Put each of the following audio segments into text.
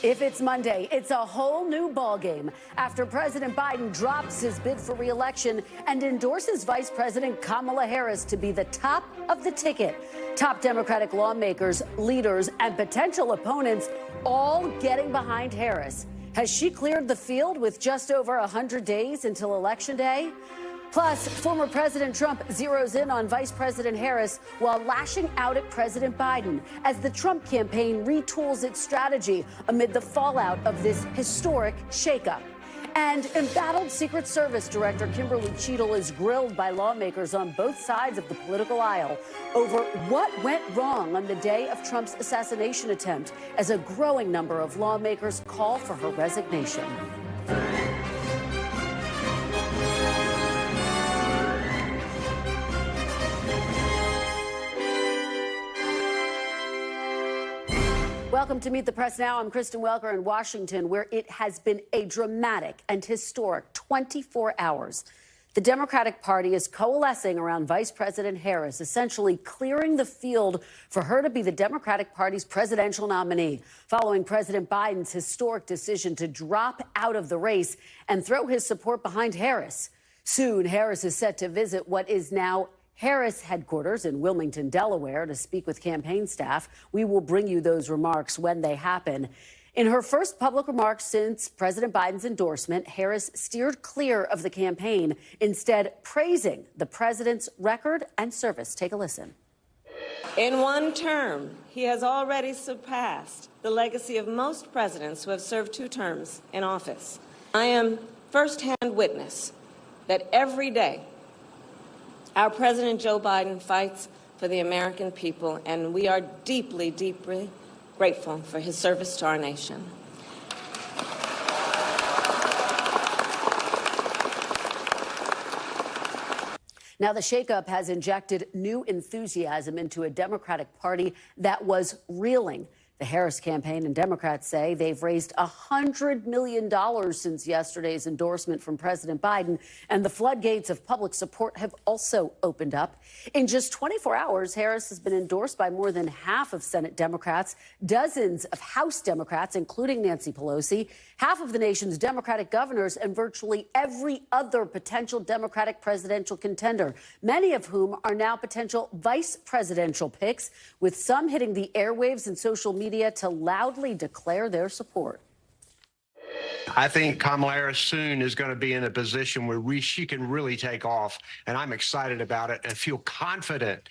If it's Monday, it's a whole new ballgame after President Biden drops his bid for re-election and endorses Vice President Kamala Harris to be the top of the ticket. Top Democratic lawmakers, leaders, and potential opponents all getting behind Harris. Has she cleared the field with just over 100 days until Election Day? Plus, former President Trump zeroes in on Vice President Harris while lashing out at President Biden as the Trump campaign retools its strategy amid the fallout of this historic shakeup. And embattled Secret Service Director Kimberly Cheadle is grilled by lawmakers on both sides of the political aisle over what went wrong on the day of Trump's assassination attempt as a growing number of lawmakers call for her resignation. Welcome to Meet the Press Now. I'm Kristen Welker in Washington, where it has been a dramatic and historic 24 hours. The Democratic Party is coalescing around Vice President Harris, essentially clearing the field for her to be the Democratic Party's presidential nominee, following President Biden's historic decision to drop out of the race and throw his support behind Harris. Soon, Harris is set to visit what is now Harris headquarters in Wilmington, Delaware, to speak with campaign staff. We will bring you those remarks when they happen. In her first public remarks since President Biden's endorsement, Harris steered clear of the campaign, instead praising the president's record and service. Take a listen. In one term, he has already surpassed the legacy of most presidents who have served 2 terms in office. I am firsthand witness that every day our President Joe Biden fights for the American people, and we are deeply, deeply grateful for his service to our nation. Now, the shakeup has injected new enthusiasm into a Democratic Party that was reeling. The Harris campaign and Democrats say they've raised $100 million since yesterday's endorsement from President Biden, and the floodgates of public support have also opened up. In just 24 hours, Harris has been endorsed by more than half of Senate Democrats, dozens of House Democrats, including Nancy Pelosi, half of the nation's Democratic governors, and virtually every other potential Democratic presidential contender, many of whom are now potential vice presidential picks, with some hitting the airwaves and social media to loudly declare their support. I think Kamala Harris soon is going to be in a position where she can really take off, and I'm excited about it and feel confident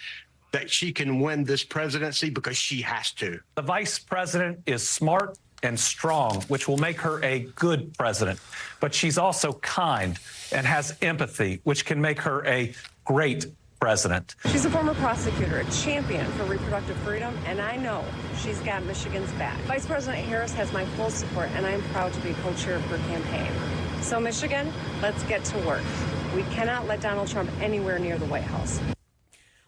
that she can win this presidency because she has to. The vice president is smart and strong, which will make her a good president, but she's also kind and has empathy, which can make her a great president. She's a former prosecutor, a champion for reproductive freedom, and I know she's got Michigan's back. Vice President Harris has my full support, and I am proud to be co-chair of her campaign. So, Michigan, let's get to work. We cannot let Donald Trump anywhere near the White House.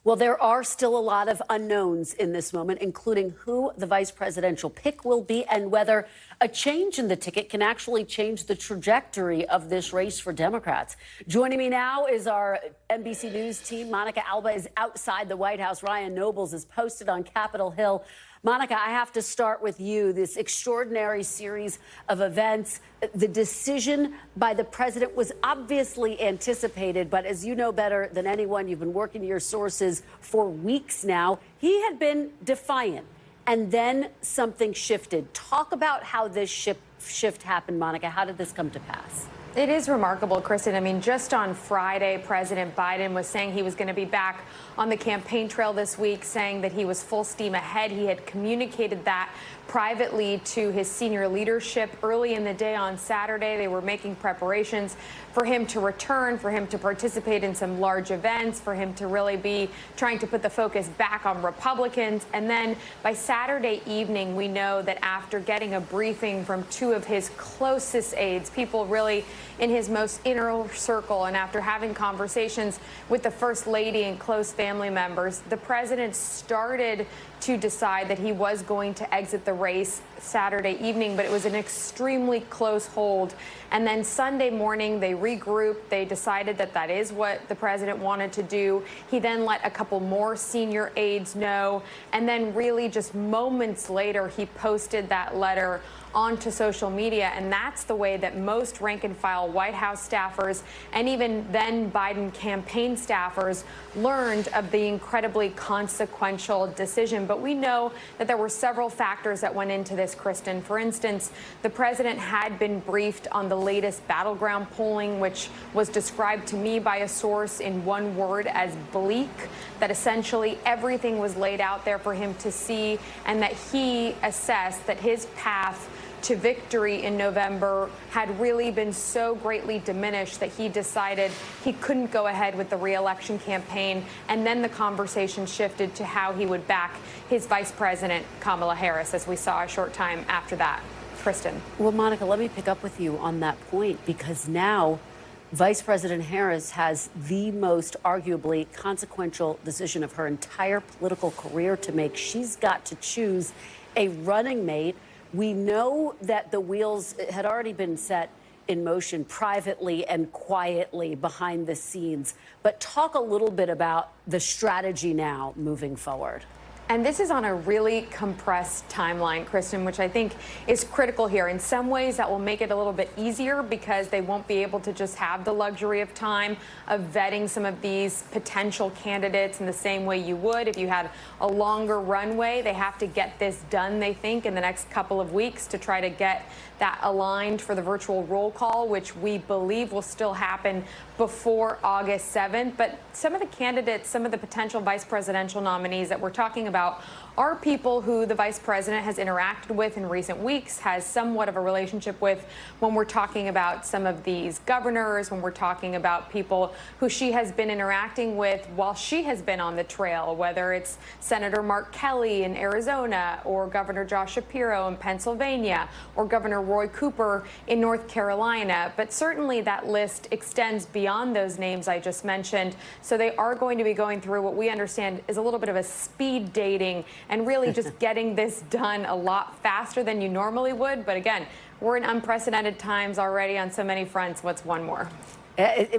Well, there are still a lot of unknowns in this moment, including who the vice presidential pick will be and whether a change in the ticket can actually change the trajectory of this race for Democrats. Joining me now is our NBC News team. Monica Alba is outside the White House. Ryan Nobles is posted on Capitol Hill. Monica, I have to start with you. This extraordinary series of events, the decision by the president was obviously anticipated, but as you know better than anyone, you've been working your sources for weeks now. He had been defiant, and then something shifted. Talk about how this shift happened, Monica. How did this come to pass? It is remarkable, Kristen. I mean, just on Friday, President Biden was saying he was going to be back on the campaign trail this week, saying that he was full steam ahead. He had communicated that privately to his senior leadership early in the day on Saturday. They were making preparations for him to return, for him to participate in some large events, for him to really be trying to put the focus back on Republicans. And then by Saturday evening, we know that after getting a briefing from 2 of his closest aides, people really in his most inner circle and after having conversations with the First Lady and close family members, the president started to decide that he was going to exit the race Saturday evening, but it was an extremely close hold. And then Sunday morning, they regrouped. They decided that that is what the president wanted to do. He then let a couple more senior aides know. And then really just moments later, he posted that letter onto social media, and that's the way that most rank-and-file White House staffers and even then Biden campaign staffers learned of the incredibly consequential decision. But we know that there were several factors that went into this, Kristen. For instance, the president had been briefed on the latest battleground polling, which was described to me by a source in one word as bleak, that essentially everything was laid out there for him to see, and that he assessed that his path to victory in November had really been so greatly diminished that he decided he couldn't go ahead with the re-election campaign. And then the conversation shifted to how he would back his vice president, Kamala Harris, as we saw a short time after that. Kristen. Well, Monica, let me pick up with you on that point, because now Vice President Harris has the most arguably consequential decision of her entire political career to make. She's got to choose a running mate. We know that the wheels had already been set in motion privately and quietly behind the scenes. But talk a little bit about the strategy now moving forward. And this is on a really compressed timeline, Kristen, which I think is critical here. In some ways, that will make it a little bit easier because they won't be able to just have the luxury of time of vetting some of these potential candidates in the same way you would if you had a longer runway. They have to get this done, they think, in the next couple of weeks to try to get that aligned for the virtual roll call, which we believe will still happen before August 7th. But some of the candidates, some of the potential vice presidential nominees that we're talking about are people who the vice president has interacted with in recent weeks, has somewhat of a relationship with when we're talking about some of these governors, when we're talking about people who she has been interacting with while she has been on the trail, whether it's Senator Mark Kelly in Arizona or Governor Josh Shapiro in Pennsylvania or Governor Roy Cooper in North Carolina. But certainly that list extends beyond those names I just mentioned. So they are going to be going through what we understand is a little bit of a speed dating and really just getting this done a lot faster than you normally would. But again, we're in unprecedented times already on so many fronts. What's one more?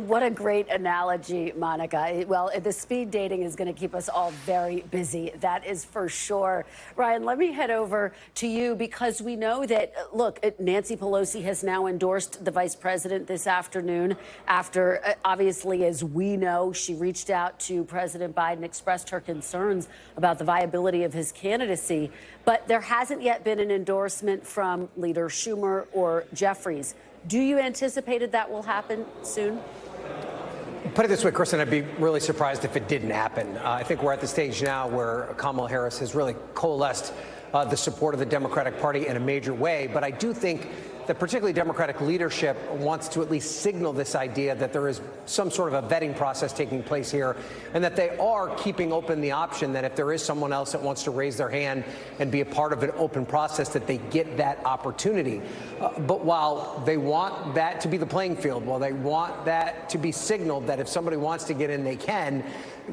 What a great analogy, Monica. Well, the speed dating is going to keep us all very busy. That is for sure. Ryan, let me head over to you because we know that, look, Nancy Pelosi has now endorsed the vice president this afternoon after, obviously, as we know, she reached out to President Biden, expressed her concerns about the viability of his candidacy. But there hasn't yet been an endorsement from Leader Schumer or Jeffries. Do you anticipate that will happen soon? Put it this way, Kristen, I'd be really surprised if it didn't happen. I think we're at the stage now where Kamala Harris has really coalesced the support of the Democratic Party in a major way. But I do think that particularly Democratic leadership wants to at least signal this idea that there is some sort of a vetting process taking place here and that they are keeping open the option that if there is someone else that wants to raise their hand and be a part of an open process, that they get that opportunity. But while they want that to be the playing field, while they want that to be signaled that if somebody wants to get in, they can,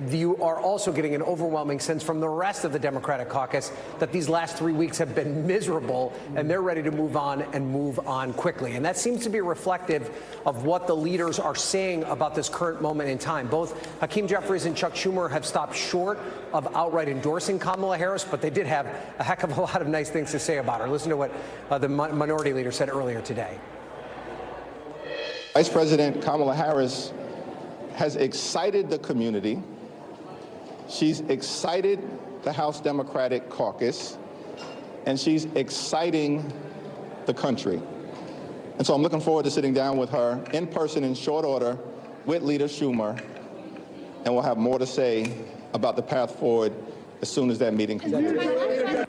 you are also getting an overwhelming sense from the rest of the Democratic caucus that these last 3 weeks have been miserable and they're ready to move on and move on quickly. And that seems to be reflective of what the leaders are saying about this current moment in time. Both Hakeem Jeffries and Chuck Schumer have stopped short of outright endorsing Kamala Harris, but they did have a heck of a lot of nice things to say about her. Listen to what the minority leader said earlier today. Vice President Kamala Harris has excited the community. She's excited the House Democratic caucus, and she's exciting the country. And so I'm looking forward to sitting down with her in person in short order with Leader Schumer, and we'll have more to say about the path forward as soon as that meeting concludes.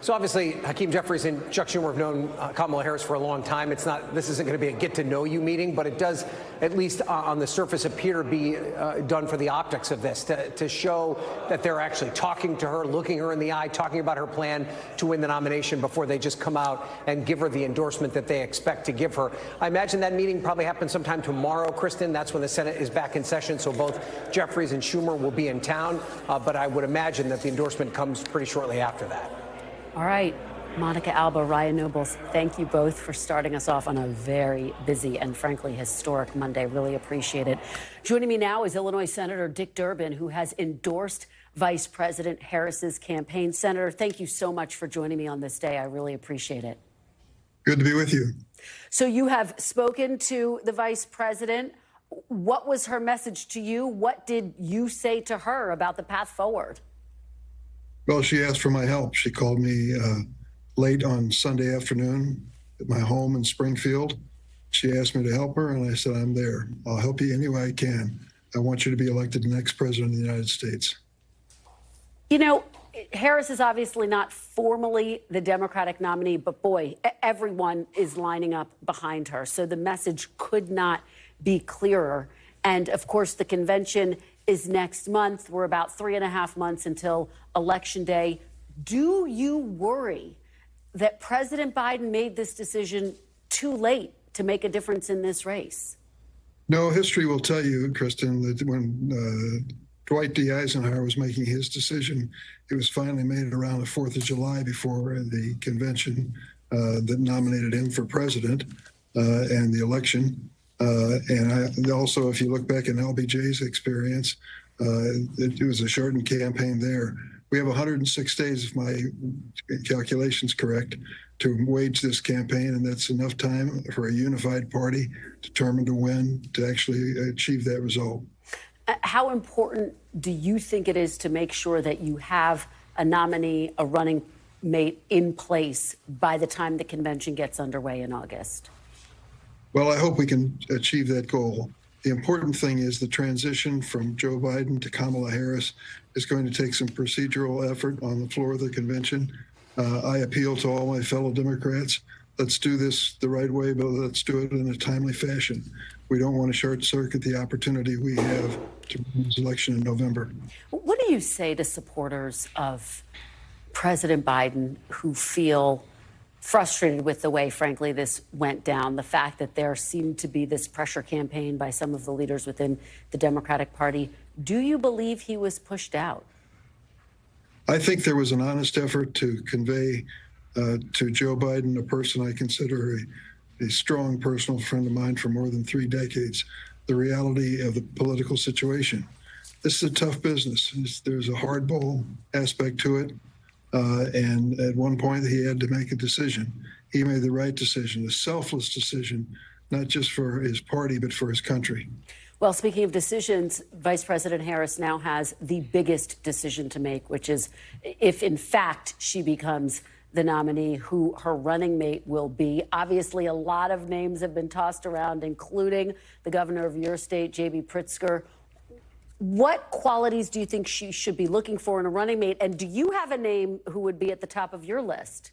So obviously, Hakeem Jeffries and Chuck Schumer have known Kamala Harris for a long time. This isn't going to be a get-to-know-you meeting, but it does, at least on the surface, appear to be done for the optics of this, to show that they're actually talking to her, looking her in the eye, talking about her plan to win the nomination before they just come out and give her the endorsement that they expect to give her. I imagine that meeting probably happens sometime tomorrow, Kristen. That's when the Senate is back in session, so both Jeffries and Schumer will be in town, but I would imagine that the endorsement comes pretty shortly after that. All right, Monica Alba, Ryan Nobles, thank you both for starting us off on a very busy and frankly historic Monday. Really appreciate it. Joining me now is Illinois Senator Dick Durbin, who has endorsed Vice President Harris's campaign. Senator, thank you so much for joining me on this day. I really appreciate it. Good to be with you. So you have spoken to the Vice President. What was her message to you? What did you say to her about the path forward? Well, she asked for my help. She called me late on Sunday afternoon at my home in Springfield. She asked me to help her, and I said, I'm there. I'll help you any way I can. I want you to be elected the next president of the United States. You know, Harris is obviously not formally the Democratic nominee, but boy, everyone is lining up behind her. So the message could not be clearer. And of course, the convention is next month. We're about 3.5 months until Election Day. Do you worry that President Biden made this decision too late to make a difference in this race? No, history will tell you, Kristen, that when Dwight D. Eisenhower was making his decision, it was finally made around the 4th of July before the convention that nominated him for president and the election. And also, if you look back in LBJ's experience, it was a shortened campaign there. We have 106 days, if my calculation's correct, to wage this campaign, and that's enough time for a unified party determined to win to actually achieve that result. How important do you think it is to make sure that you have a nominee, a running mate in place by the time the convention gets underway in August? Well, I hope we can achieve that goal. The important thing is the transition from Joe Biden to Kamala Harris is going to take some procedural effort on the floor of the convention. I appeal to all my fellow Democrats. Let's do this the right way, but let's do it in a timely fashion. We don't want to short circuit the opportunity we have to win this election in November. What do you say to supporters of President Biden who feel frustrated with the way, frankly, this went down, the fact that there seemed to be this pressure campaign by some of the leaders within the Democratic Party? Do you believe he was pushed out? I think there was an honest effort to convey to Joe Biden, a person I consider a strong personal friend of mine for more than 3 decades, the reality of the political situation. This is a tough business. There's a hardball aspect to it. And at one point, he had to make a decision. He made the right decision, a selfless decision, not just for his party, but for his country. Well, speaking of decisions, Vice President Harris now has the biggest decision to make, which is if, in fact, she becomes the nominee, who her running mate will be. Obviously, a lot of names have been tossed around, including the governor of your state, J.B. Pritzker. What qualities do you think she should be looking for in a running mate? And do you have a name who would be at the top of your list?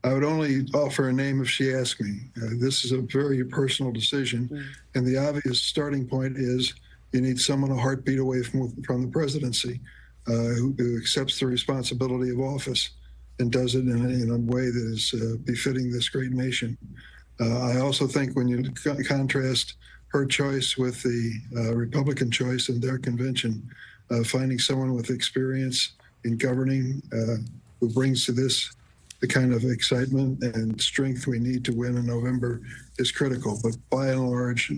I would only offer a name if she asked me. This is a very personal decision. And the obvious starting point is you need someone a heartbeat away from the presidency who accepts the responsibility of office and does it in a way that is befitting this great nation. I also think when you contrast her choice with the Republican choice in their convention, finding someone with experience in governing who brings to this the kind of excitement and strength we need to win in November is critical. But by and large,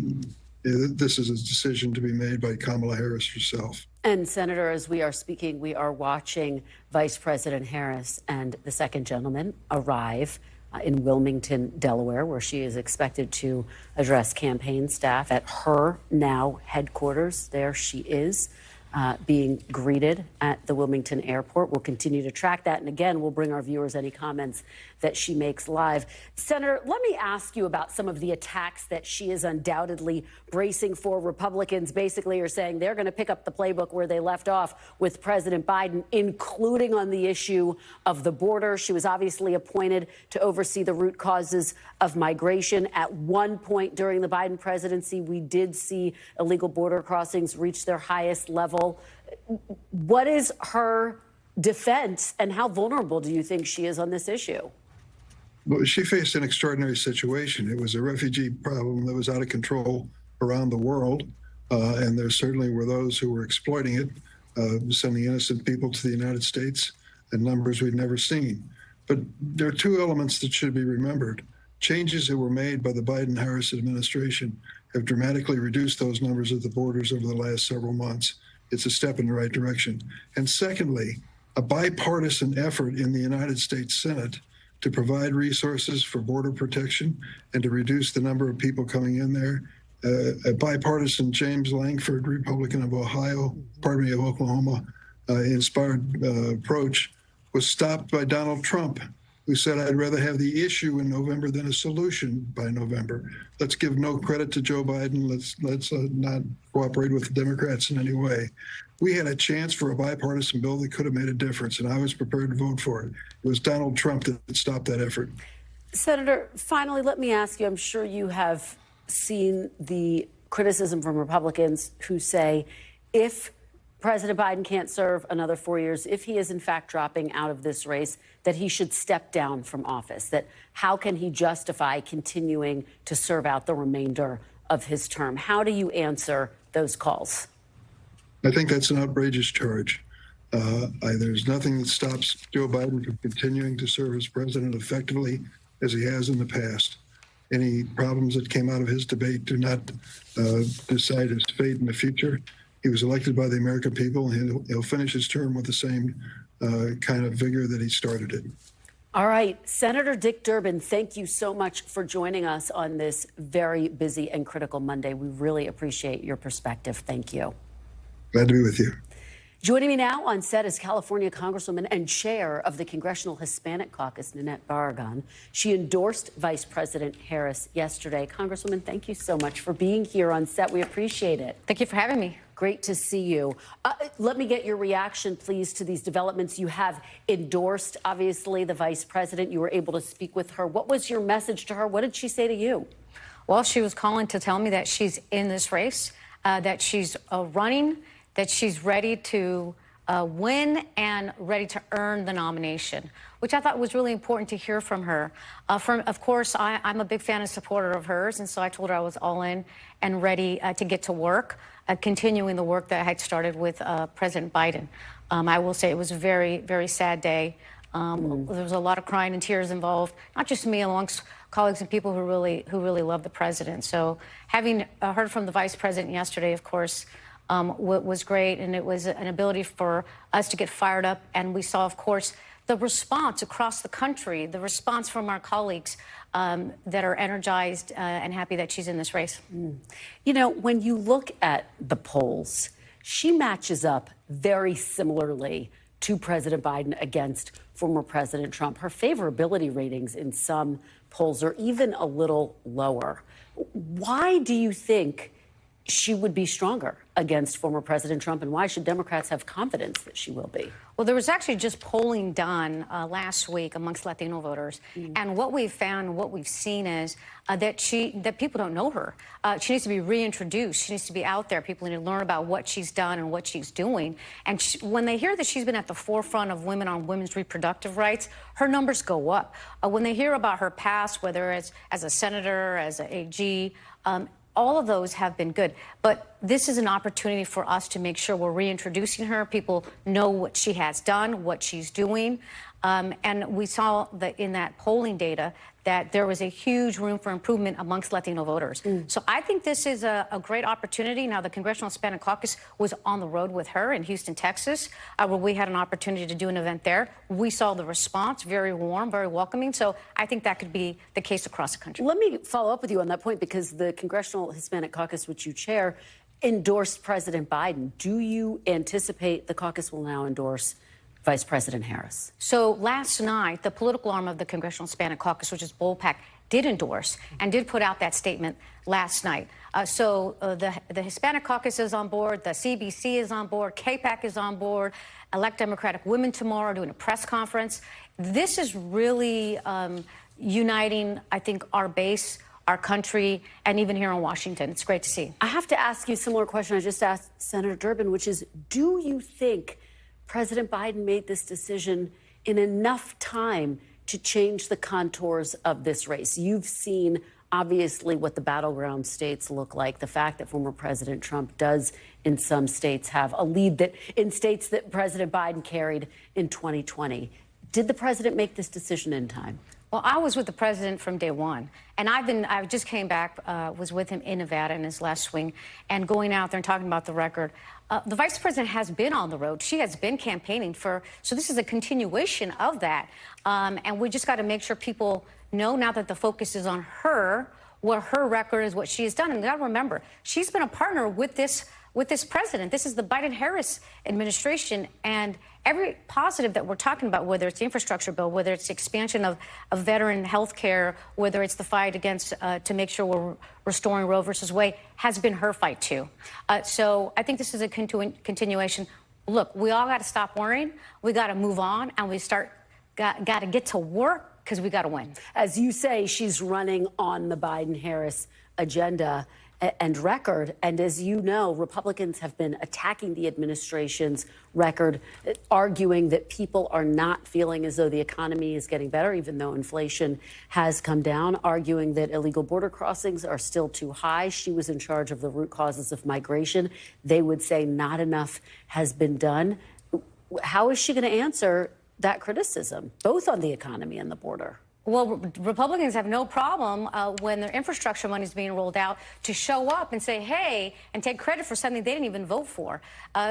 this is a decision to be made by Kamala Harris herself. And Senator, as we are speaking, we are watching Vice President Harris and the second gentleman arrive in Wilmington, Delaware, where she is expected to address campaign staff at her now headquarters. There she is. being greeted at the Wilmington airport. We'll continue to track that. And again, we'll bring our viewers any comments that she makes live. Senator, let me ask you about some of the attacks that she is undoubtedly bracing for. Republicans basically are saying they're going to pick up the playbook where they left off with President Biden, including on the issue of the border. She was obviously appointed to oversee the root causes of migration. At one point during the Biden presidency, we did see illegal border crossings reach their highest level. What is her defense, and how vulnerable do you think she is on this issue? Well, she faced an extraordinary situation. It was a refugee problem that was out of control around the world, and there certainly were those who were exploiting it, sending innocent people to the United States in numbers we'd never seen. But there are two elements that should be remembered. Changes that were made by the Biden-Harris administration have dramatically reduced those numbers at the borders over the last several months. It's a step in the right direction. And secondly, a bipartisan effort in the United States Senate to provide resources for border protection and to reduce the number of people coming in there. A bipartisan James Langford, Republican of Oklahoma, inspired approach was stopped by Donald Trump, who said, I'd rather have the issue in November than a solution by November. Let's give no credit to Joe Biden. Let's not cooperate with the Democrats in any way. We had a chance for a bipartisan bill that could have made a difference, and I was prepared to vote for it. It was Donald Trump that stopped that effort. Senator, finally, let me ask you, I'm sure you have seen the criticism from Republicans who say if President Biden can't serve another 4 years, if he is in fact dropping out of this race, that he should step down from office, that how can he justify continuing to serve out the remainder of his term? How do you answer those calls? I think that's an outrageous charge. There's nothing that stops Joe Biden from continuing to serve as president effectively as he has in the past. Any problems that came out of his debate do not decide his fate in the future. He was elected by the American people, and he'll finish his term with the same kind of vigor that he started it. All right. Senator Dick Durbin, thank you so much for joining us on this very busy and critical Monday. We really appreciate your perspective. Thank you. Glad to be with you. Joining me now on set is California Congresswoman and chair of the Congressional Hispanic Caucus, Nanette Barragán. She endorsed Vice President Harris yesterday. Congresswoman, thank you so much for being here on set. We appreciate it. Thank you for having me. Great to see you. Let me get your reaction, please, to these developments. You have endorsed, obviously, the vice president. You were able to speak with her. What was your message to her? What did she say to you? Well, she was calling to tell me that she's in this race, that she's running, that she's ready to win and ready to earn the nomination, which I thought was really important to hear from her. Of course, I'm a big fan and supporter of hers, and so I told her I was all in and ready to get to work, continuing the work that I had started with President Biden. I will say it was a very, very sad day. There was a lot of crying and tears involved, not just me, amongst colleagues and people who really love the president. So having heard from the vice president yesterday, of course, was great, and it was an ability for us to get fired up. And we saw, of course, the response across the country, the response from our colleagues that are energized and happy that she's in this race. You know, when you look at the polls, she matches up very similarly to President Biden against former President Trump. Her favorability ratings in some polls are even a little lower. Why do you think she would be stronger against former President Trump, and why should Democrats have confidence that she will be? Well, there was actually just polling done last week amongst Latino voters, and what we've found, what we've seen is that people don't know her. She needs to be reintroduced. She needs to be out there. People need to learn about what she's done and what she's doing. And when they hear that she's been at the forefront of women on women's reproductive rights, her numbers go up. When they hear about her past, whether it's as a senator, as an AG, all of those have been good. But this is an opportunity for us to make sure we're reintroducing her. People know what she has done, what she's doing. And we saw that in that polling data that there was a huge room for improvement amongst Latino voters. So I think this is a great opportunity. Now, the Congressional Hispanic Caucus was on the road with her in Houston, Texas, where we had an opportunity to do an event there. We saw the response, very warm, very welcoming. So I think that could be the case across the country. Let me follow up with you on that point, because the Congressional Hispanic Caucus, which you chair, endorsed President Biden. Do you anticipate the caucus will now endorse Vice President Harris? So last night, the political arm of the Congressional Hispanic Caucus, which is BOLPAC, did endorse and did put out that statement last night. The Hispanic Caucus is on board, the CBC is on board, KPAC is on board, Elect Democratic Women tomorrow doing a press conference. This is really uniting, I think, our base, our country, and even here in Washington. It's great to see. I have to ask you a similar question I just asked Senator Durbin, which is, do you think President Biden made this decision in enough time to change the contours of this race? You've seen, obviously, what the battleground states look like. The fact that former President Trump does, in some states, have a lead that in states that President Biden carried in 2020. Did the president make this decision in time? Well, I was with the president from day one, and I just came back, was with him in Nevada in his last swing, and going out there and talking about the record. The vice president has been on the road. She has been campaigning so this is a continuation of that. And we just got to make sure people know now that the focus is on her, what her record is, what she has done. And you got to remember, she's been a partner with this president. This is the Biden-Harris administration, and every positive that we're talking about, whether it's the infrastructure bill, whether it's the expansion of veteran health care, whether it's the fight against to make sure we're restoring Roe versus Wade, has been her fight too. So I think this is a continuation. Look, we all got to stop worrying. We got to move on, and we got to get to work, because we got to win. As you say, she's running on the Biden-Harris agenda and record. And as you know, Republicans have been attacking the administration's record, arguing that people are not feeling as though the economy is getting better, even though inflation has come down, arguing that illegal border crossings are still too high. She was in charge of the root causes of migration. They would say not enough has been done. How is she going to answer that criticism, both on the economy and the border? Well, Republicans have no problem when their infrastructure money is being rolled out to show up and say, hey, and take credit for something they didn't even vote for.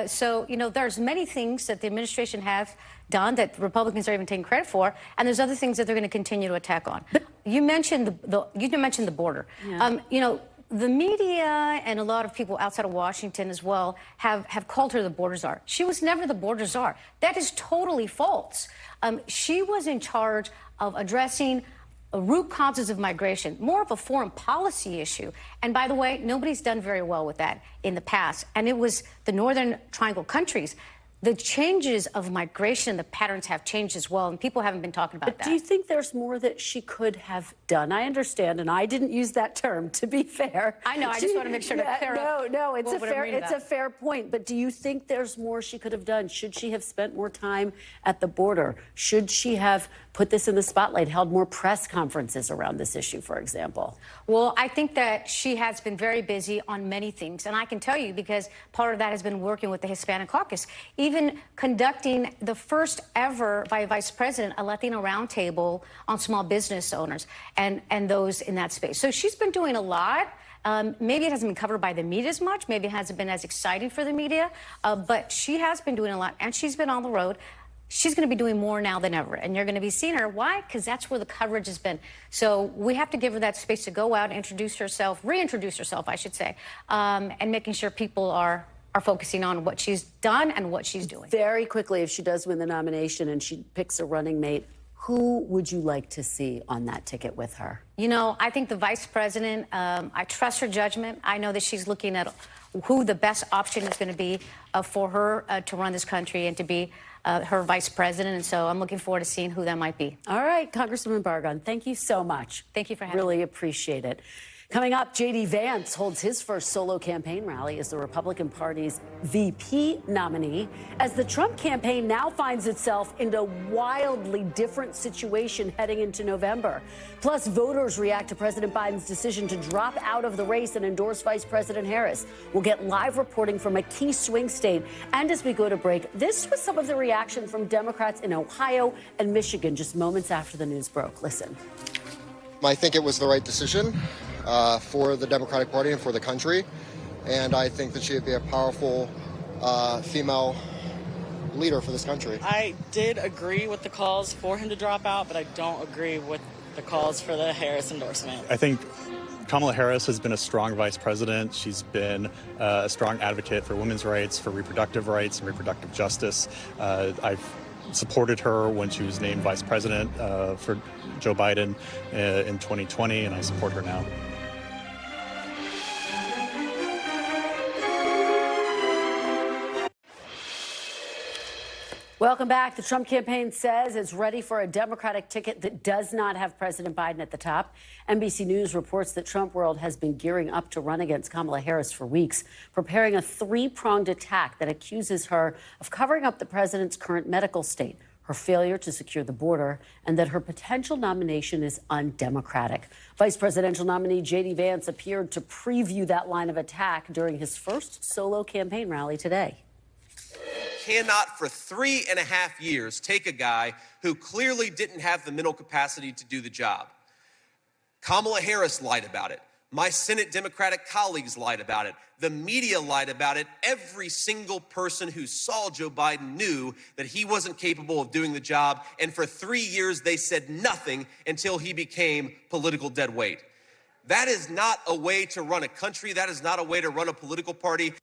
So, you know, there's many things that the administration has done that Republicans are even taking credit for, and there's other things that they're going to continue to attack on. You mentioned the border. Yeah. You know, the media and a lot of people outside of Washington as well have called her the border czar. She was never the border czar. That is totally false. She was in charge of addressing root causes of migration, more of a foreign policy issue. And by the way, nobody's done very well with that in the past. And it was the Northern Triangle countries. The changes of migration, the patterns have changed as well, and people haven't been talking about that. But do you think there's more that she could have done? I understand, and I didn't use that term, to be fair. I know, I just want to make sure to clear up. No, it's a fair point. But do you think there's more she could have done? Should she have spent more time at the border? Should she have put this in the spotlight, held more press conferences around this issue, for example? Well, I think that she has been very busy on many things, and I can tell you because part of that has been working with the Hispanic Caucus, even conducting the first ever by a vice president, a Latino roundtable on small business owners and those in that space. So she's been doing a lot. Maybe it hasn't been covered by the media as much. Maybe it hasn't been as exciting for the media, but she has been doing a lot, and she's been on the road. She's going to be doing more now than ever, and you're going to be seeing her. Why? Because that's where the coverage has been. So we have to give her that space to go out, introduce herself, reintroduce herself, I should say, and making sure people are focusing on what she's done and what she's doing. Very quickly, if she does win the nomination and she picks a running mate, who would you like to see on that ticket with her? You know, I think the vice president, I trust her judgment. I know that she's looking at who the best option is going to be for her to run this country and to be her vice president. And so I'm looking forward to seeing who that might be. All right, Congresswoman Barragan, thank you so much. Thank you for having me. Really appreciate it. Coming up, JD Vance holds his first solo campaign rally as the Republican Party's VP nominee, as the Trump campaign now finds itself in a wildly different situation heading into November. Plus, voters react to President Biden's decision to drop out of the race and endorse Vice President Harris. We'll get live reporting from a key swing state. And as we go to break, this was some of the reaction from Democrats in Ohio and Michigan just moments after the news broke. Listen. I think it was the right decision for the Democratic Party and for the country. And I think that she would be a powerful female leader for this country. I did agree with the calls for him to drop out, but I don't agree with the calls for the Harris endorsement. I think Kamala Harris has been a strong vice president. She's been a strong advocate for women's rights, for reproductive rights and reproductive justice. I've supported her when she was named vice president for Joe Biden in 2020, and I support her now. Welcome back. The Trump campaign says it's ready for a Democratic ticket that does not have President Biden at the top. NBC News reports that Trump World has been gearing up to run against Kamala Harris for weeks, preparing a three-pronged attack that accuses her of covering up the president's current medical state, her failure to secure the border, and that her potential nomination is undemocratic. Vice presidential nominee JD Vance appeared to preview that line of attack during his first solo campaign rally today. Cannot for 3.5 years take a guy who clearly didn't have the mental capacity to do the job. Kamala Harris lied about it. My Senate Democratic colleagues lied about it. The media lied about it. Every single person who saw Joe Biden knew that he wasn't capable of doing the job. And for 3 years, they said nothing until he became political dead weight. That is not a way to run a country. That is not a way to run a political party.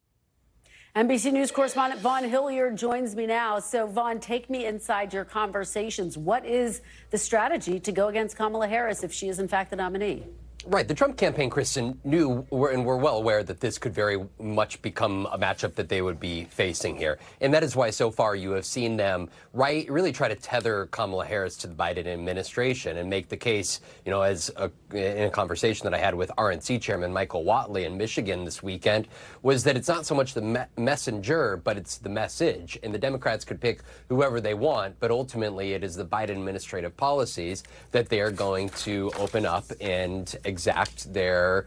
NBC News correspondent Vaughn Hilliard joins me now. So, Vaughn, take me inside your conversations. What is the strategy to go against Kamala Harris if she is, in fact, the nominee? Right. The Trump campaign, Kristen, knew and were well aware that this could very much become a matchup that they would be facing here. And that is why so far you have seen them really try to tether Kamala Harris to the Biden administration and make the case, in a conversation that I had with RNC Chairman Michael Whatley in Michigan this weekend, was that it's not so much the messenger, but it's the message. And the Democrats could pick whoever they want, but ultimately it is the Biden administrative policies that they are going to open up and exact their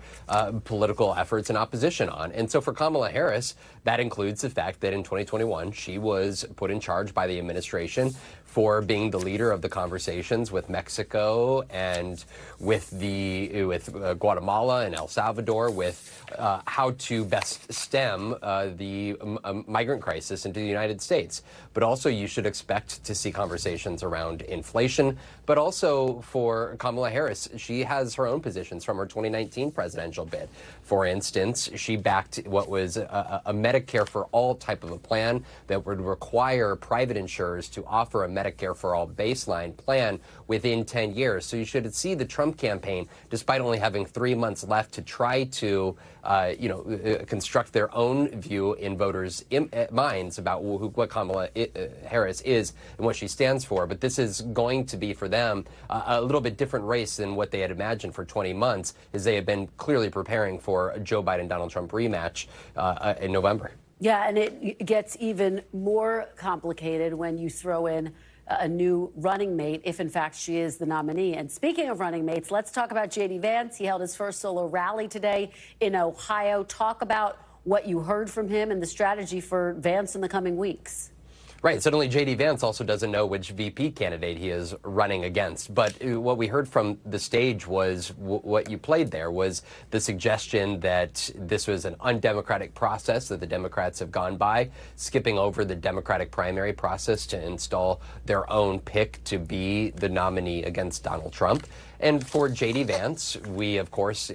political efforts and opposition on. And so for Kamala Harris, that includes the fact that in 2021, she was put in charge by the administration for being the leader of the conversations with Mexico and with Guatemala and El Salvador with how to best stem the migrant crisis into the United States. But also you should expect to see conversations around inflation. But also for Kamala Harris, she has her own positions from her 2019 presidential bid. For instance, she backed what was a Medicare for all type of a plan that would require private insurers to offer a Medicare for all baseline plan within 10 years. So you should see the Trump campaign, despite only having 3 months left to try to construct their own view in voters' minds about what Kamala Harris is and what she stands for. But this is going to be for them a little bit different race than what they had imagined for 20 months, as they have been clearly preparing for a Joe Biden-Donald Trump rematch in November. Yeah, and it gets even more complicated when you throw in a new running mate, if in fact she is the nominee. And speaking of running mates, let's talk about JD Vance. He held his first solo rally today in Ohio. Talk about what you heard from him and the strategy for Vance in the coming weeks. Right. Suddenly, JD Vance also doesn't know which VP candidate he is running against. But what we heard from the stage was what you played there was the suggestion that this was an undemocratic process that the Democrats have gone by, skipping over the Democratic primary process to install their own pick to be the nominee against Donald Trump. And for JD Vance, we, of course,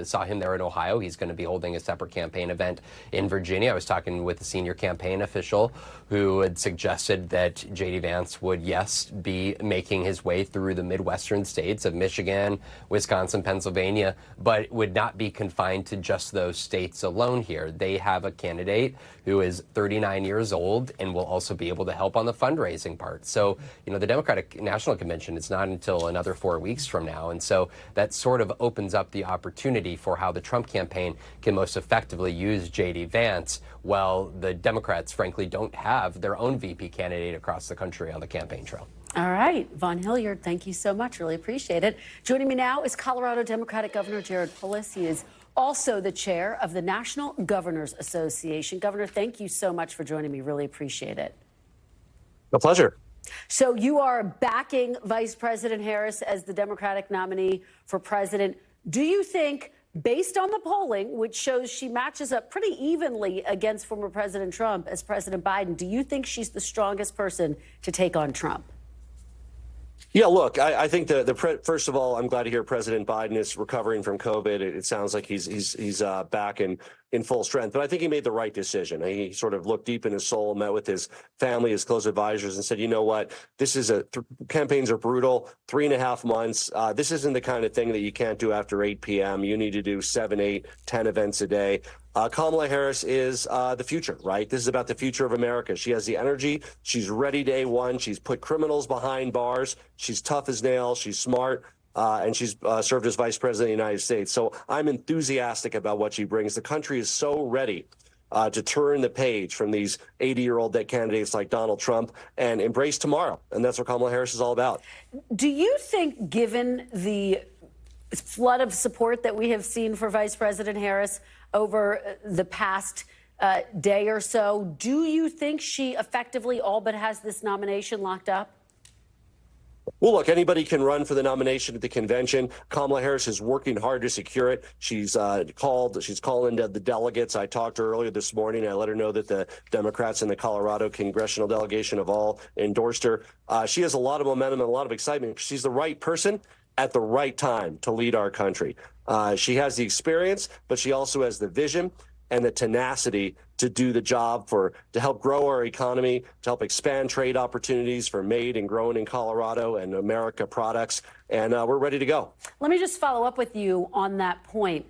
saw him there in Ohio. He's going to be holding a separate campaign event in Virginia. I was talking with a senior campaign official who had suggested that JD Vance would, yes, be making his way through the Midwestern states of Michigan, Wisconsin, Pennsylvania, but would not be confined to just those states alone here. They have a candidate who is 39 years old and will also be able to help on the fundraising part. So, the Democratic National Convention is not until another 4 weeks from now. And so that sort of opens up the opportunity for how the Trump campaign can most effectively use JD Vance, while the Democrats, frankly, don't have their own VP candidate across the country on the campaign trail. All right. Vaughn Hilliard, thank you so much. Really appreciate it. Joining me now is Colorado Democratic Governor Jared Polis. He is also the chair of the National Governors Association. Governor, thank you so much for joining me. Really appreciate it. A pleasure. So you are backing Vice President Harris as the Democratic nominee for president. Do you think, based on the polling, which shows she matches up pretty evenly against former President Trump as President Biden, do you think she's the strongest person to take on Trump? Yeah, look, I think first of all, I'm glad to hear President Biden is recovering from COVID. It sounds like he's back in full strength. But I think he made the right decision. He sort of looked deep in his soul, met with his family, his close advisors, and said, you know what, this is campaigns are brutal, 3.5 months. This isn't the kind of thing that you can't do after 8 p.m. You need to do 7, 8, 10 events a day. Kamala Harris is the future, right? This is about the future of America. She has the energy. She's ready day one. She's put criminals behind bars. She's tough as nails. She's smart. And she's served as vice president of the United States. So I'm enthusiastic about what she brings. The country is so ready to turn the page from these 80-year-old candidates like Donald Trump and embrace tomorrow. And that's what Kamala Harris is all about. Do you think, given the flood of support that we have seen for Vice President Harris over the past day or so, do you think she effectively all but has this nomination locked up? Well, look, anybody can run for the nomination at the convention. Kamala Harris is working hard to secure it. She's calling the delegates. I talked to her earlier this morning. I let her know that the Democrats in the Colorado congressional delegation have all endorsed her. She has a lot of momentum and a lot of excitement. She's the right person at the right time to lead our country. She has the experience, but she also has the vision and the tenacity to do the job to help grow our economy, to help expand trade opportunities for made and grown in Colorado and America products. And we're ready to go. Let me just follow up with you on that point.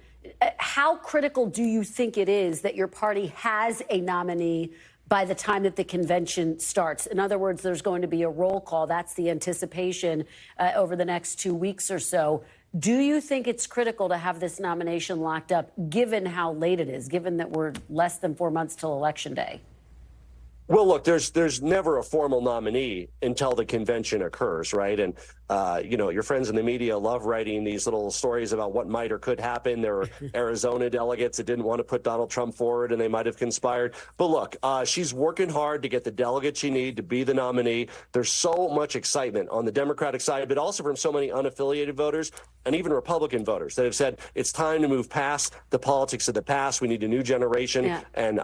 How critical do you think it is that your party has a nominee by the time that the convention starts? In other words, there's going to be a roll call. That's the anticipation over the next 2 weeks or so. Do you think it's critical to have this nomination locked up, given how late it is, given that we're less than 4 months till Election Day? Well, look, there's never a formal nominee until the convention occurs, right? And, your friends in the media love writing these little stories about what might or could happen. There were Arizona delegates that didn't want to put Donald Trump forward, and they might have conspired. But look, she's working hard to get the delegates she needs to be the nominee. There's so much excitement on the Democratic side, but also from so many unaffiliated voters and even Republican voters that have said it's time to move past the politics of the past. We need a new generation. Yeah. And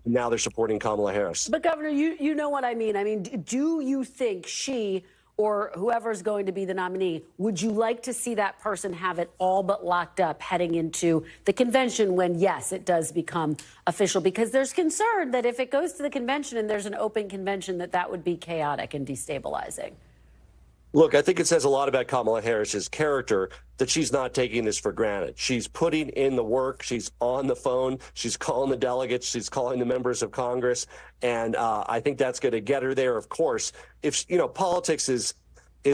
now they're supporting Kamala Harris. But, Governor, you know what I mean. I mean, do you think she or whoever's going to be the nominee, would you like to see that person have it all but locked up heading into the convention when, yes, it does become official? Because there's concern that if it goes to the convention and there's an open convention, that would be chaotic and destabilizing. Look, I think it says a lot about Kamala Harris's character that she's not taking this for granted. She's putting in the work. She's on the phone. She's calling the delegates. She's calling the members of Congress. And I think that's going to get her there. Of course, if politics is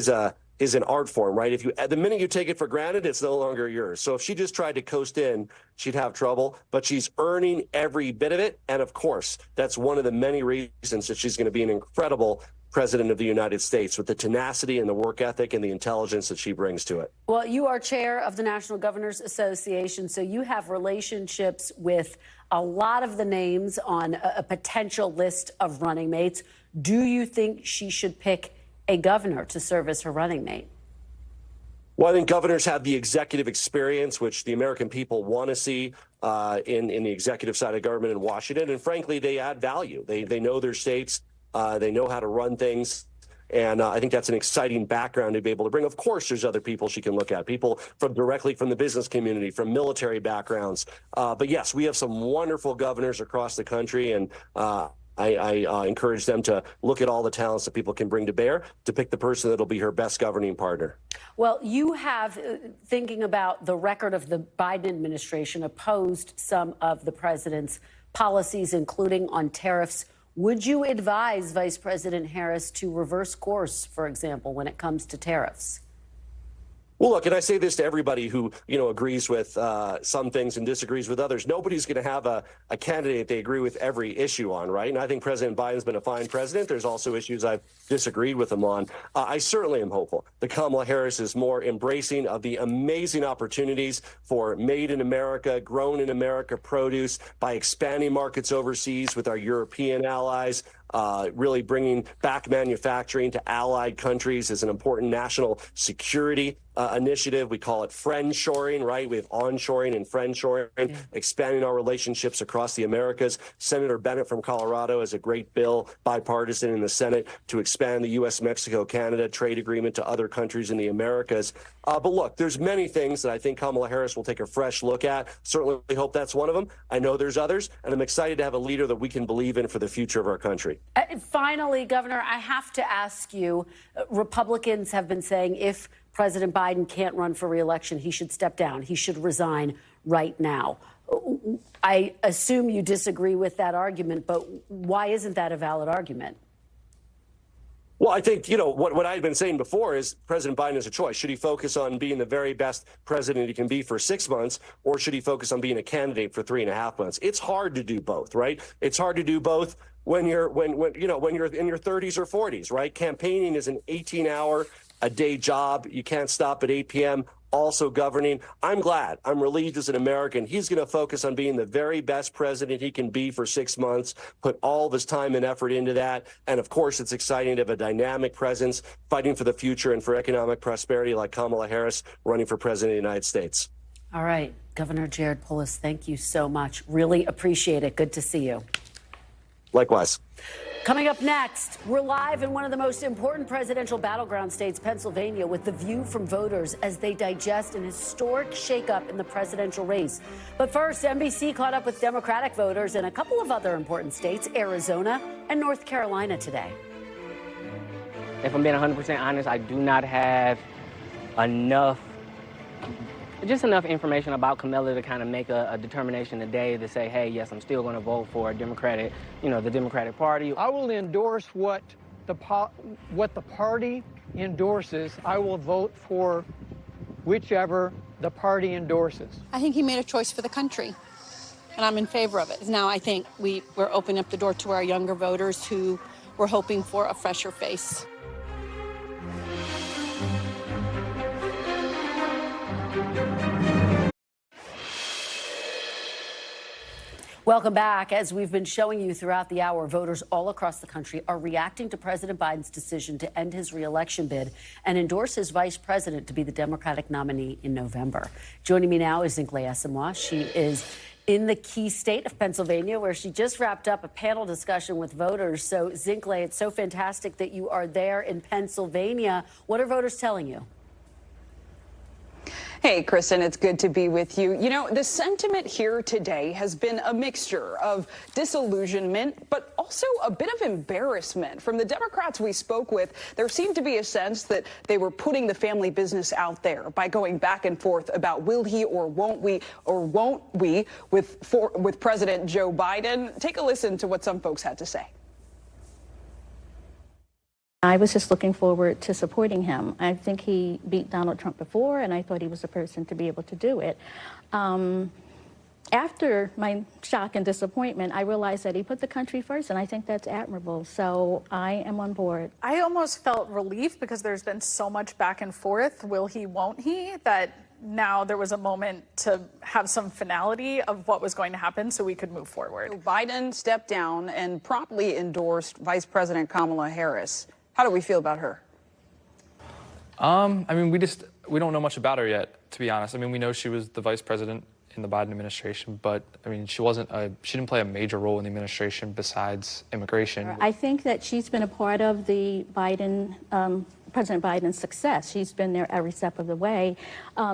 an art form, right? The minute you take it for granted, it's no longer yours. So if she just tried to coast in, she'd have trouble. But she's earning every bit of it. And of course, that's one of the many reasons that she's going to be an incredible president of the United States, with the tenacity and the work ethic and the intelligence that she brings to it. Well, you are chair of the National Governors Association, so you have relationships with a lot of the names on a potential list of running mates. Do you think she should pick a governor to serve as her running mate? Well, I think governors have the executive experience, which the American people want to see in the executive side of government in Washington. And frankly, they add value. They know their states. They know how to run things. And I think that's an exciting background to be able to bring. Of course, there's other people she can look at, people directly from the business community, from military backgrounds. But yes, we have some wonderful governors across the country. And I encourage them to look at all the talents that people can bring to bear to pick the person that'll be her best governing partner. Well, you have, thinking about the record of the Biden administration, opposed some of the president's policies, including on tariffs. Would you advise Vice President Harris to reverse course, for example, when it comes to tariffs? Well, look, and I say this to everybody who, agrees with some things and disagrees with others. Nobody's going to have a candidate they agree with every issue on, right? And I think President Biden's been a fine president. There's also issues I've disagreed with him on. I certainly am hopeful that Kamala Harris is more embracing of the amazing opportunities for made in America, grown in America produce by expanding markets overseas with our European allies, really bringing back manufacturing to allied countries is an important national security initiative. We call it friendshoring, right? We have onshoring and friendshoring, expanding our relationships across the Americas. Senator Bennett from Colorado has a great bill, bipartisan in the Senate, to expand the U.S.-Mexico-Canada trade agreement to other countries in the Americas. But look, there's many things that I think Kamala Harris will take a fresh look at. Certainly hope that's one of them. I know there's others, and I'm excited to have a leader that we can believe in for the future of our country. Finally, Governor, I have to ask you, Republicans have been saying if President Biden can't run for re-election, he should step down. He should resign right now. I assume you disagree with that argument, but why isn't that a valid argument? Well, I think, you know, what I've been saying before is President Biden has a choice. Should he focus on being the very best president he can be for 6 months, or should he focus on being a candidate for 3.5 months? It's hard to do both, right? It's hard to do both when you're in your 30s or 40s, right? Campaigning is an 18-hour-a-day job. You can't stop at 8 p.m. Also governing. I'm glad, I'm relieved as an American. He's going to focus on being the very best president he can be for 6 months, put all of his time and effort into that. And of course, it's exciting to have a dynamic presence fighting for the future and for economic prosperity like Kamala Harris running for president of the United States. All right, Governor Jared Polis, thank you so much. Really appreciate it. Good to see you. Likewise. Coming up next, we're live in one of the most important presidential battleground states, Pennsylvania, with the view from voters as they digest an historic shakeup in the presidential race. But first, NBC caught up with Democratic voters in a couple of other important states, Arizona and North Carolina, today. If I'm being 100% honest, I do not have enough information about Kamala to kind of make a determination today to say, hey, yes, I'm still going to vote for the Democratic Party. I will endorse what the party endorses. I will vote for whichever the party endorses. I think he made a choice for the country, and I'm in favor of it. Now I think we're opening up the door to our younger voters who were hoping for a fresher face. Welcome back. As we've been showing you throughout the hour, voters all across the country are reacting to President Biden's decision to end his re-election bid and endorse his vice president to be the Democratic nominee in November. Joining me now is Zinkley Asomugha. She is in the key state of Pennsylvania, where she just wrapped up a panel discussion with voters. So, Zinkley, it's so fantastic that you are there in Pennsylvania. What are voters telling you? Hey, Kristen, it's good to be with you. You know, the sentiment here today has been a mixture of disillusionment, but also a bit of embarrassment. From the Democrats we spoke with, there seemed to be a sense that they were putting the family business out there by going back and forth about will he or won't we with President Joe Biden. Take a listen to what some folks had to say. I was just looking forward to supporting him. I think he beat Donald Trump before, and I thought he was the person to be able to do it. After my shock and disappointment, I realized that he put the country first, and I think that's admirable. So I am on board. I almost felt relief because there's been so much back and forth, will he, won't he, that now there was a moment to have some finality of what was going to happen so we could move forward. Biden stepped down and promptly endorsed Vice President Kamala Harris. How do we feel about her? I mean, we don't know much about her yet, to be honest. I mean, we know she was the vice president in the Biden administration, but I mean, she didn't play a major role in the administration besides immigration. I think that she's been a part of the President Biden's success. She's been there every step of the way.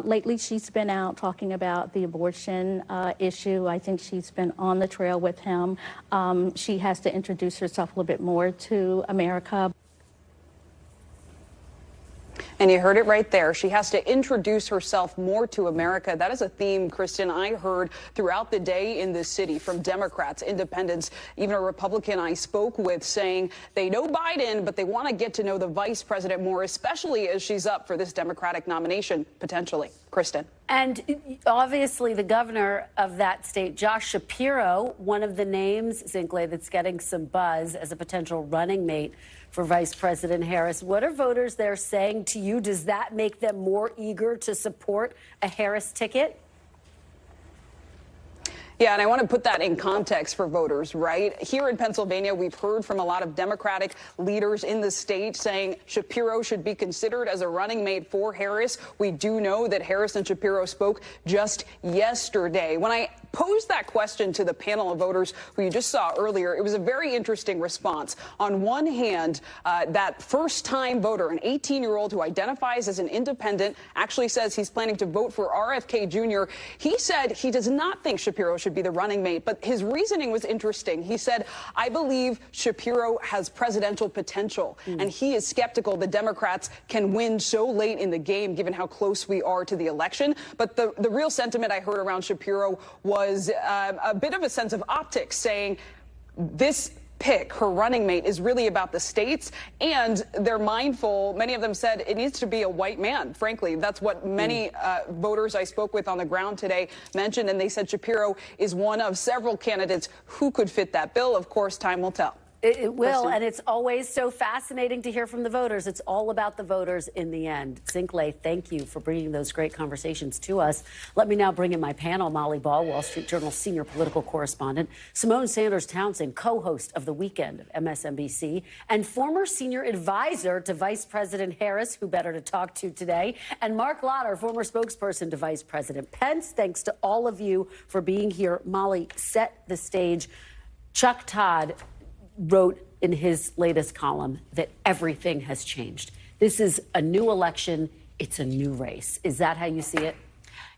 Lately, she's been out talking about the abortion issue. I think she's been on the trail with him. She has to introduce herself a little bit more to America. And you heard it right there. She has to introduce herself more to America. That is a theme, Kristen, I heard throughout the day in this city from Democrats, independents, even a Republican I spoke with saying they know Biden, but they want to get to know the vice president more, especially as she's up for this Democratic nomination, potentially. Kristen. And obviously the governor of that state, Josh Shapiro, one of the names, Zinkley, that's getting some buzz as a potential running mate for Vice President Harris. What are voters there saying to you? Does that make them more eager to support a Harris ticket? Yeah, and I want to put that in context for voters, right? Here in Pennsylvania, we've heard from a lot of Democratic leaders in the state saying Shapiro should be considered as a running mate for Harris. We do know that Harris and Shapiro spoke just yesterday. When I posed that question to the panel of voters who you just saw earlier, it was a very interesting response. On one hand, that first-time voter, an 18-year-old who identifies as an independent, actually says he's planning to vote for RFK Jr. He said he does not think Shapiro should be the running mate, but his reasoning was interesting. He said, I believe Shapiro has presidential potential, and he is skeptical the Democrats can win so late in the game, given how close we are to the election. But the real sentiment I heard around Shapiro was a bit of a sense of optics, saying this pick, her running mate, is really about the states, and they're mindful. Many of them said it needs to be a white man. Frankly, that's what many voters I spoke with on the ground today mentioned, and they said Shapiro is one of several candidates who could fit that bill. Of course, time will tell. It will, and it's always so fascinating to hear from the voters. It's all about the voters in the end. Zinkley, thank you for bringing those great conversations to us. Let me now bring in my panel, Molly Ball, Wall Street Journal senior political correspondent, Simone Sanders-Townsend, co-host of The Weekend of MSNBC, and former senior advisor to Vice President Harris, who better to talk to today, and Mark Lotter, former spokesperson to Vice President Pence. Thanks to all of you for being here. Molly, set the stage. Chuck Todd wrote in his latest column that everything has changed. This is a new election. It's a new race. Is that how you see it?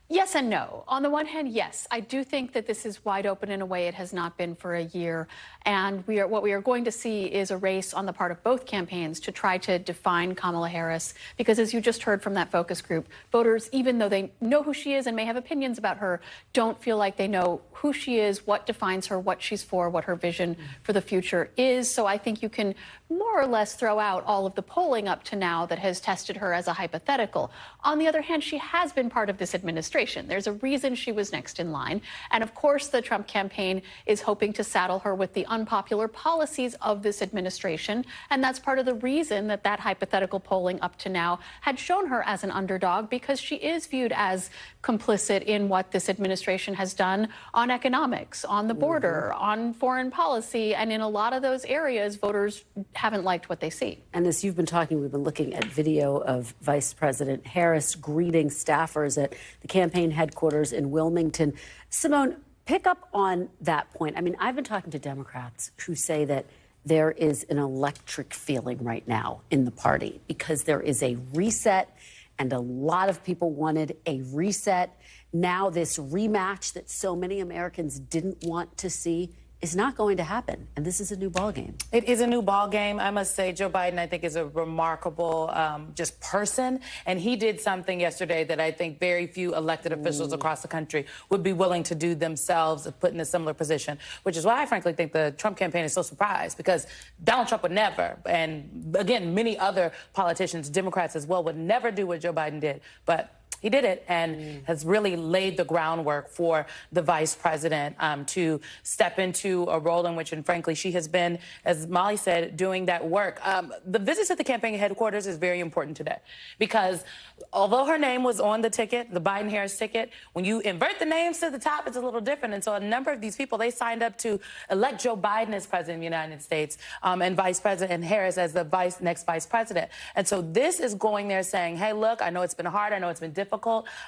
Yes and no. On the one hand, yes, I do think that this is wide open in a way it has not been for a year. And what we are going to see is a race on the part of both campaigns to try to define Kamala Harris. Because as you just heard from that focus group, voters, even though they know who she is and may have opinions about her, don't feel like they know who she is, what defines her, what she's for, what her vision for the future is. So I think you can more or less throw out all of the polling up to now that has tested her as a hypothetical. On the other hand, she has been part of this administration. There's a reason she was next in line. And of course, the Trump campaign is hoping to saddle her with the unpopular policies of this administration. And that's part of the reason that that hypothetical polling up to now had shown her as an underdog, because she is viewed as complicit in what this administration has done on economics, on the border, on foreign policy. And in a lot of those areas, voters haven't liked what they see. And as you've been talking, we've been looking at video of Vice President Harris greeting staffers at the campaign headquarters in Wilmington. Simone, pick up on that point. I mean, I've been talking to Democrats who say that there is an electric feeling right now in the party because there is a reset, and a lot of people wanted a reset. Now this rematch that so many Americans didn't want to see is not going to happen, and this is a new ballgame. It is a new ballgame. I must say, Joe Biden, I think, is a remarkable just person, and he did something yesterday that I think very few elected officials across the country would be willing to do themselves, put in a similar position, which is why I frankly think the Trump campaign is so surprised, because Donald Trump would never, and again, many other politicians, Democrats as well, would never do what Joe Biden did, but he did it and has really laid the groundwork for the vice president to step into a role in which, and frankly, she has been, as Molly said, doing that work. The visits at the campaign headquarters is very important today because although her name was on the ticket, the Biden-Harris ticket, when you invert the names to the top, it's a little different. And so a number of these people, they signed up to elect Joe Biden as president of the United States and Vice President Harris as the next vice president. And so this is going there saying, hey, look, I know it's been hard. I know it's been difficult.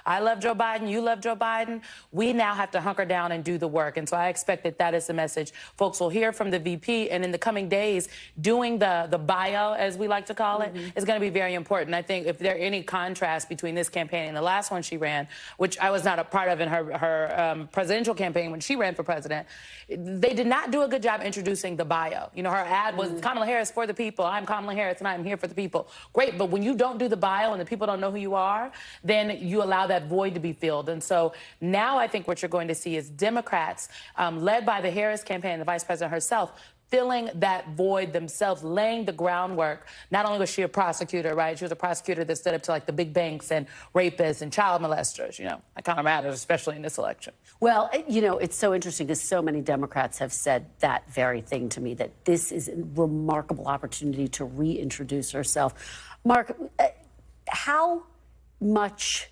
I love Joe Biden. You love Joe Biden. We now have to hunker down and do the work. And so I expect that that is the message folks will hear from the VP. And in the coming days, doing the bio, as we like to call it, is going to be very important. I think if there are any contrast between this campaign and the last one she ran, which I was not a part of in her presidential campaign when she ran for president, they did not do a good job introducing the bio. You know, her ad was Kamala Harris for the people. I'm Kamala Harris and I'm here for the people. Great, but when you don't do the bio and the people don't know who you are, then you allow that void to be filled. And so now I think what you're going to see is Democrats, led by the Harris campaign, the vice president herself, filling that void themselves, laying the groundwork. Not only was she a prosecutor, right? She was a prosecutor that stood up to like the big banks and rapists and child molesters. You know, that kind of matters, especially in this election. Well, you know, it's so interesting because so many Democrats have said that very thing to me, that this is a remarkable opportunity to reintroduce herself. Mark, how much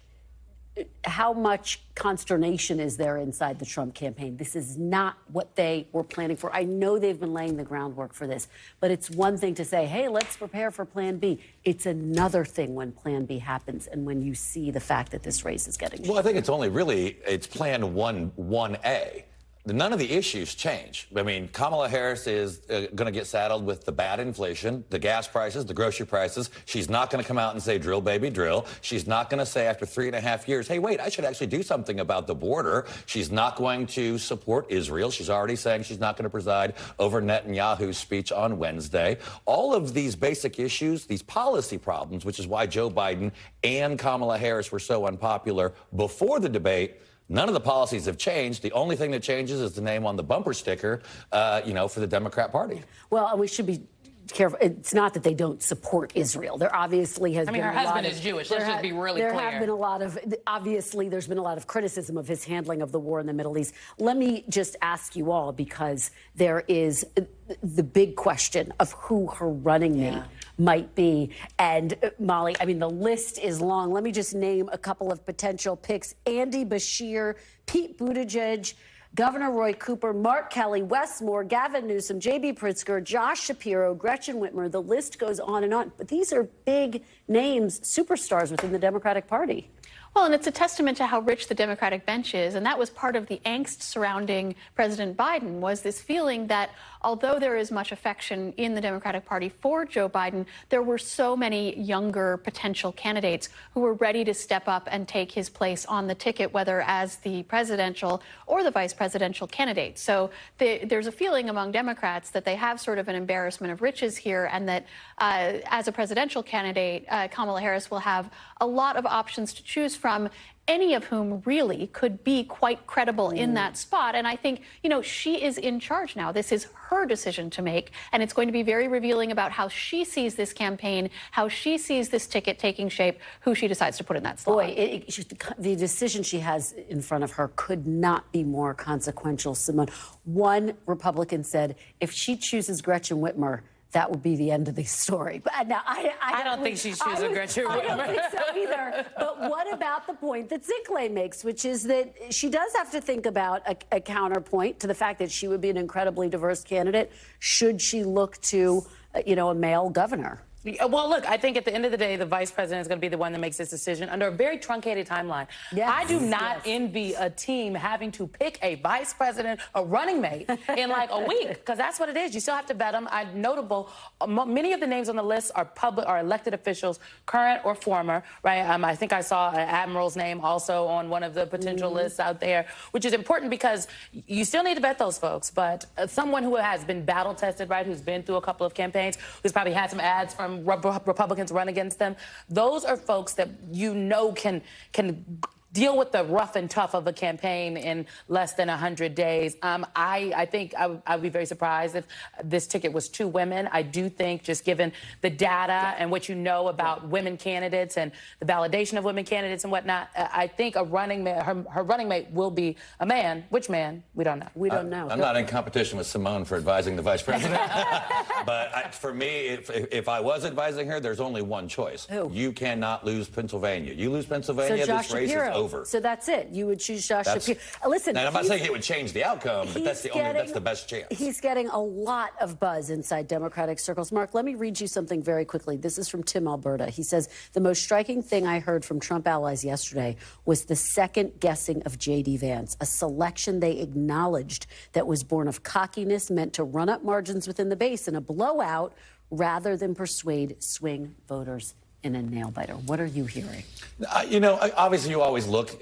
how much consternation is there inside the Trump campaign? This is not what they were planning for. I know they've been laying the groundwork for this, but it's one thing to say, hey, let's prepare for Plan B. It's another thing when Plan B happens and when you see the fact that this race is getting... Well, I think it's only really, it's Plan 1A. None of the issues change. I mean, Kamala Harris is going to get saddled with the bad inflation, the gas prices, the grocery prices. She's not going to come out and say, drill, baby, drill. She's not going to say after 3.5 years, hey, wait, I should actually do something about the border. She's not going to support Israel. She's already saying she's not going to preside over Netanyahu's speech on Wednesday. All of these basic issues, these policy problems, which is why Joe Biden and Kamala Harris were so unpopular before the debate, none of the policies have changed. The only thing that changes is the name on the bumper sticker, for the Democrat Party. Well, and we should be careful. It's not that they don't support Israel. There obviously has been a lot of... her husband is Jewish. Let's just be really clear. There have been a lot of... Obviously, there's been a lot of criticism of his handling of the war in the Middle East. Let me just ask you all, because there is the big question of who her running mate might be. And Molly, I mean, the list is long. Let me just name a couple of potential picks. Andy Beshear, Pete Buttigieg, Governor Roy Cooper, Mark Kelly, Wes Moore, Gavin Newsom, J.B. Pritzker, Josh Shapiro, Gretchen Whitmer. The list goes on and on. But these are big names, superstars within the Democratic Party. Well, and it's a testament to how rich the Democratic bench is. And that was part of the angst surrounding President Biden, was this feeling that although there is much affection in the Democratic Party for Joe Biden, there were so many younger potential candidates who were ready to step up and take his place on the ticket, whether as the presidential or the vice presidential candidate. So there's a feeling among Democrats that they have sort of an embarrassment of riches here, and that as a presidential candidate, Kamala Harris will have a lot of options to choose from, any of whom really could be quite credible in that spot. And I think, she is in charge now. This is her decision to make, and it's going to be very revealing about how she sees this campaign, how she sees this ticket taking shape, who she decides to put in that slot. Boy, the decision she has in front of her could not be more consequential, Simone. One Republican said, if she chooses Gretchen Whitmer, that would be the end of the story. But now I don't think she's choosing Gretchen Whitmer. I don't think so either. But what about the point that Zinkley makes, which is that she does have to think about a counterpoint to the fact that she would be an incredibly diverse candidate should she look to, a male governor? Well, look, I think at the end of the day, the vice president is going to be the one that makes this decision under a very truncated timeline. Yes, I do not envy a team having to pick a vice president, a running mate, in like a week, because that's what it is. You still have to vet them. Notable, many of the names on the list are elected officials, current or former, right? I think I saw an admiral's name also on one of the potential lists out there, which is important because you still need to vet those folks. But someone who has been battle tested, right, who's been through a couple of campaigns, who's probably had some ads from Republicans run against them. Those are folks that can deal with the rough and tough of a campaign in less than 100 days. I think I would be very surprised if this ticket was two women. I do think, just given the data and what you know about women candidates and the validation of women candidates and whatnot, I think a running mate, her running mate will be a man. Which man? We don't know. We don't know. I'm not in competition with Simone for advising the vice president. But for me, if I was advising her, there's only one choice. Who? You cannot lose Pennsylvania. You lose Pennsylvania, so this race is over. So that's it. You would choose Josh Shapiro. Listen, and I'm not saying it would change the outcome, but that's the best chance. He's getting a lot of buzz inside Democratic circles. Mark, let me read you something very quickly. This is from Tim Alberta. He says, the most striking thing I heard from Trump allies yesterday was the second guessing of JD Vance, a selection they acknowledged that was born of cockiness, meant to run up margins within the base in a blowout rather than persuade swing voters in a nail-biter. What are you hearing? Obviously you always look.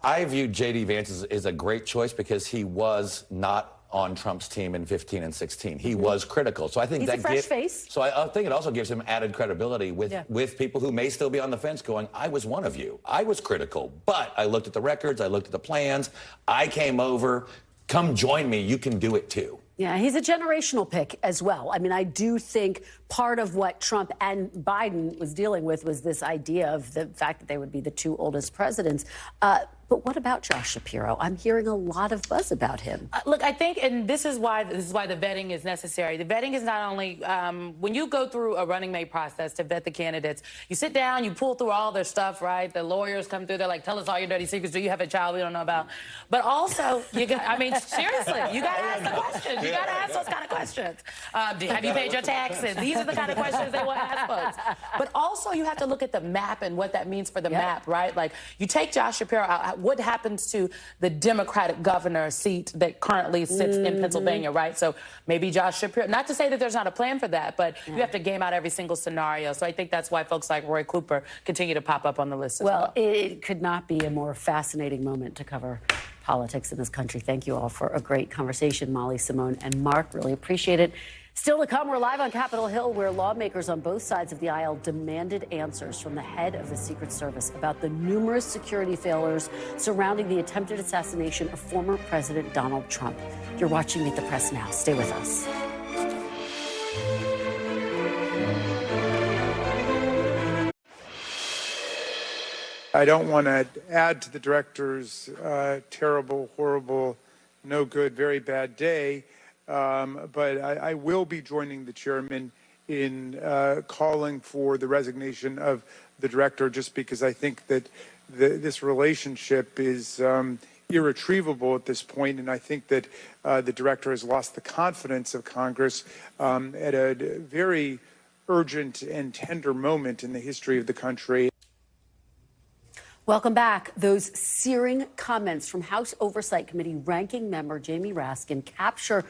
I view J.D. Vance as a great choice because he was not on Trump's team in 15 and 16. He was critical. So I think he's a fresh face. So I think it also gives him added credibility with people who may still be on the fence going, I was one of you. I was critical, but I looked at the records, I looked at the plans, I came over, come join me, you can do it too. Yeah, he's a generational pick as well. I mean, I do think part of what Trump and Biden was dealing with was this idea of the fact that they would be the two oldest presidents. But what about Josh Shapiro? I'm hearing a lot of buzz about him. Look, I think, and this is why the vetting is necessary. The vetting is not only when you go through a running mate process to vet the candidates, you sit down, you pull through all their stuff, right? The lawyers come through, they're like, tell us all your dirty secrets. Do you have a child we don't know about? But also, you got, I mean, seriously, you got to ask the questions. You got to ask those kind of questions. Have you paid your taxes? These are the kind of questions they will ask folks. But also, you have to look at the map and what that means for the map, right? Like, you take Josh Shapiro out, what happens to the Democratic governor seat that currently sits in Pennsylvania, right? So maybe Josh Shapiro, not to say that there's not a plan for that, but you have to game out every single scenario. So I think that's why folks like Roy Cooper continue to pop up on the list as well. It could not be a more fascinating moment to cover politics in this country. Thank you all for a great conversation, Molly, Simone, and Mark. Really appreciate it. Still to come, we're live on Capitol Hill, where lawmakers on both sides of the aisle demanded answers from the head of the Secret Service about the numerous security failures surrounding the attempted assassination of former President Donald Trump. You're watching Meet the Press now. Stay with us. I don't want to add to the director's terrible, horrible, no good, very bad day. But I will be joining the chairman in calling for the resignation of the director, just because I think that this relationship is irretrievable at this point, and I think that the director has lost the confidence of Congress at a very urgent and tender moment in the history of the country. Welcome back. Those searing comments from House Oversight Committee ranking member Jamie Raskin capture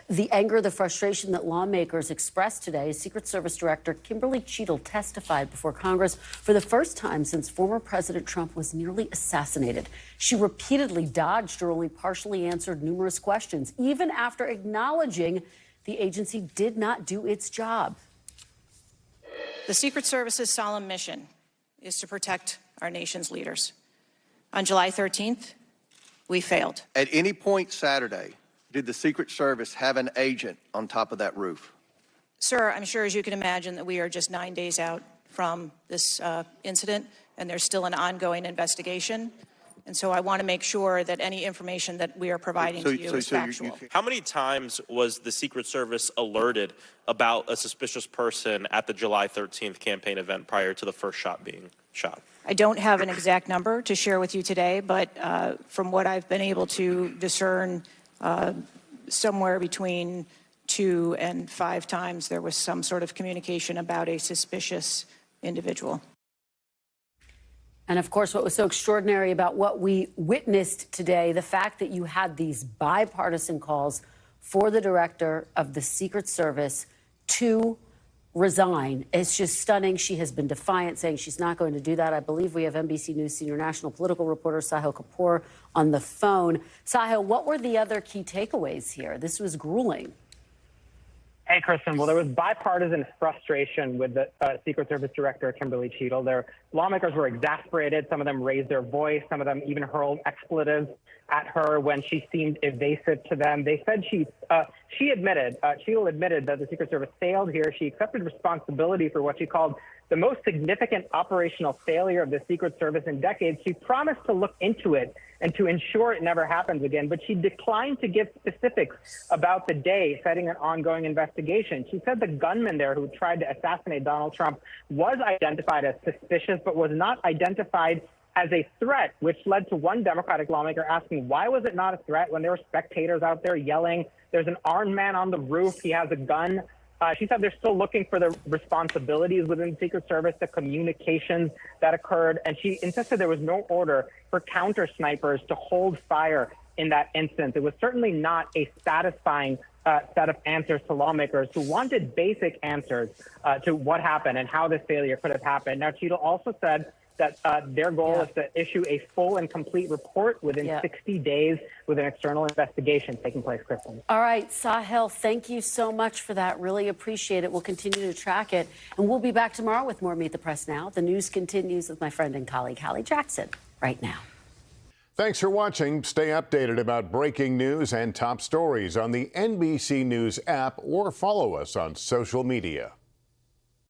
the anger, the frustration that lawmakers expressed today. Secret Service Director Kimberly Cheadle testified before Congress for the first time since former President Trump was nearly assassinated. She repeatedly dodged or only partially answered numerous questions, even after acknowledging the agency did not do its job. The Secret Service's solemn mission is to protect our nation's leaders. On July 13th, we failed. At any point Saturday, did the Secret Service have an agent on top of that roof? Sir, I'm sure, as you can imagine, that we are just 9 days out from this incident, and there's still an ongoing investigation. And so I want to make sure that any information that we are providing to you is factual. How many times was the Secret Service alerted about a suspicious person at the July 13th campaign event prior to the first shot being shot? I don't have an exact number to share with you today, but from what I've been able to discern, somewhere between 2 and 5 times there was some sort of communication about a suspicious individual. And of course, what was so extraordinary about what we witnessed today, the fact that you had these bipartisan calls for the director of the Secret Service to resign. It's just stunning. She has been defiant, saying she's not going to do that. I believe we have NBC News senior national political reporter Sahil Kapoor on the phone. Sahil, what were the other key takeaways here? This was grueling. Hey, Kristen. Well, there was bipartisan frustration with the Secret Service Director, Kimberly Cheadle. Their lawmakers were exasperated. Some of them raised their voice. Some of them even hurled expletives at her when she seemed evasive to them. They said Cheadle admitted that the Secret Service failed here. She accepted responsibility for what she called the most significant operational failure of the Secret Service in decades. She promised to look into it and to ensure it never happens again, but she declined to give specifics about the day, citing an ongoing investigation. She said the gunman there who tried to assassinate Donald Trump was identified as suspicious, but was not identified as a threat, which led to one Democratic lawmaker asking, why was it not a threat when there were spectators out there yelling, there's an armed man on the roof, he has a gun. She said they're still looking for the responsibilities within the Secret Service, the communications that occurred, and she insisted there was no order for counter snipers to hold fire in that instance. It was certainly not a satisfying set of answers to lawmakers who wanted basic answers to what happened and how this failure could have happened. Now, Cheadle also said that their goal is to issue a full and complete report within 60 days with an external investigation taking place, Kristen. All right, Sahil, thank you so much for that. Really appreciate it. We'll continue to track it. And we'll be back tomorrow with more Meet the Press Now. The news continues with my friend and colleague, Hallie Jackson, right now. Thanks for watching. Stay updated about breaking news and top stories on the NBC News app or follow us on social media.